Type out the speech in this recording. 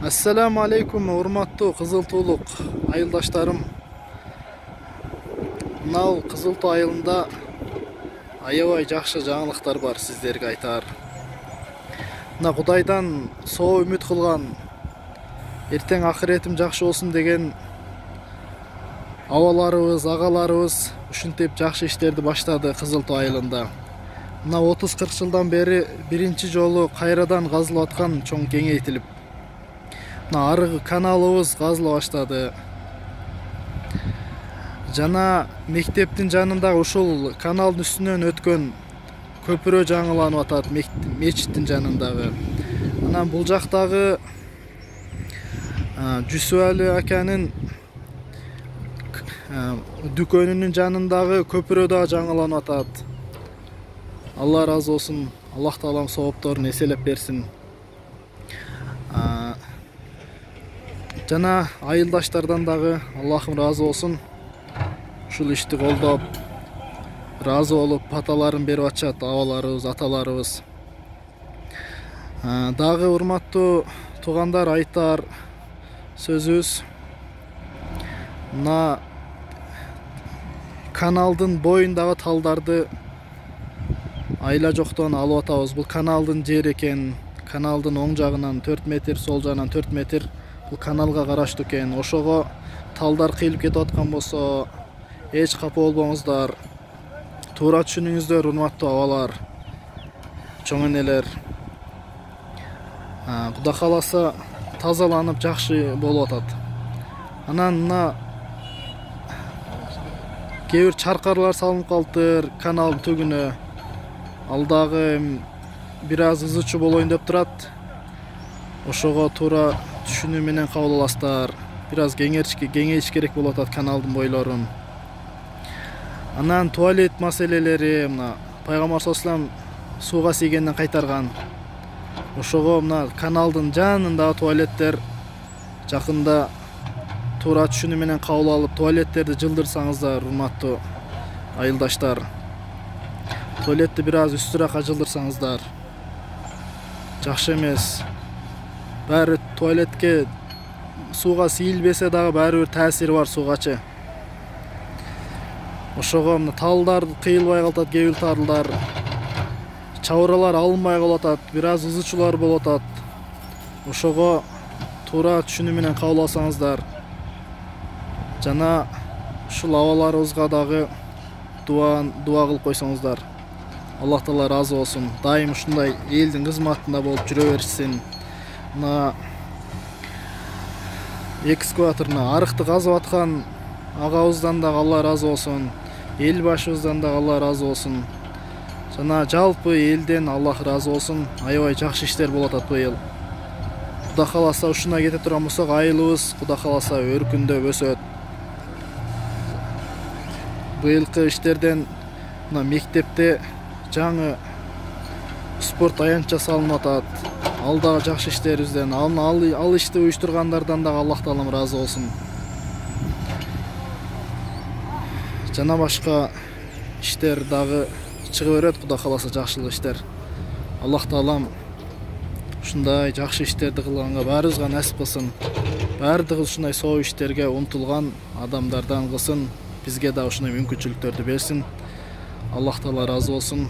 Assalamu alaikum, урматтуу кызыл туулук айылдаштарым. Мынау кызыл туу айылында аябай жакшы жаңылыктар бар сиздерге айтар. Мына Кудайдан соо үмүт кылган, эртең акыретим жакшы болсун деген абаларыбыз, агаларыбыз ушинтип жакшы иштерди баштады кызыл туу айылында. Мына 30-40 жылдан бери биринчи жолу кайрадан казылып аткан чоң кеңейтилип, арыгы каналыбыз казыла баштады. Жана мектептин жанындагы ушул каналдын үстүнөн өткөн көпүрө жаңыланып атат, мечиттин жанындагы. Анан бул жактагы Жүсүп аканын дүкөнүнүн жанындагы көпүрө да жаңыланып атат. Алла разы болсун, Аллах таалам соопторун эселеп берсин. Жана айылдаштардан дагы Аллахым разы болсун. Ушул ишти колдоп, разы болуп, баталарын берип атышат абаларыбыз, аталарыбыз. Дагы урматтуу туугандар, айтар сөзүбүз. Мына каналдын боюндагы талдарды айла жоктон алып атабыз. Бул каналдын жери экен. Каналдын оң жагынан 4 метр, сол жагынан 4 метр. Бул каналга караштуу экен. Ошого талдар кыйылып кетип аткан болсо, эч капа болбоңуздар. Туура түшүнүңүздөр, урматтуу абалар, чоң энелер. Кудай кааласа тазаланып жакшы болуп атат. Анан мына кээ бир чаркарлар салынып калыптыр каналдын түгүнө. Ал дагы бир аз ызычуу болоюн деп турат. Ошого туура түшүнүү менен кабыл аласыздар. Бир аз кеңейиш керек болуп атат каналдын бойлорун. Анан туалет маселелери, мына пайгамбар саллаллаху сууга тийгенден кайтарган. Ошого мына каналдын жанындагы туалеттер жакында туура түшүнүү менен кабыл алып, туалеттерди жылдырсаңыздар, урматтуу айылдаштар. Туалетти бир аз үстүрөөккө жылдырсаңыздар жакшы эмес. Баары туалетке сууга сейилбесе дагы баары бир таасири бар суугачы. Ошого мына талдар кыйылбай калат, кээ бир талдар, чабыралар алынбай калып атат, бир аз ызычуулар болуп атат. Ошого туура түшүнүү менен кабыл алсаңыздар. Жана ушул абаларыбызга дагы дуа кылып койсоңуздар. Аллах таала разы болсун. Дайым ушундай элдин кызматында болуп жүрө берсин. Мына экскаваторуна арыкты казып аткан агабыздан дагы Алла разы болсун. Эл башыбыздан дагы Алла разы болсун. Жана жалпы элден Аллах разы болсун. Аябай жакшы иштер болуп атат быйыл. Кудай кааласа ушундай кете турган болсок, айылыбыз Кудай кааласа өркүндөп өсөт. Быйылкы иштерден мына мектепте жаңы спорт аянтча салынып атат. Ал дагы жакшы иштерибизден. Ал ишти уюштургандардан дагы Аллах таалам разы болсун. Жана башка иштер дагы чыга берет, Кудай кааласа жакшылык иштер. Аллах таалам ушундай жакшы иштерди кылганга баарыбызга насип кылсын. Баардыгыбыз ушундай соо иштерге умтулган адамдардан кылсын. Бизге да ушундай мүмкүнчүлүктөрдү берсин. Аллах таала разы болсун.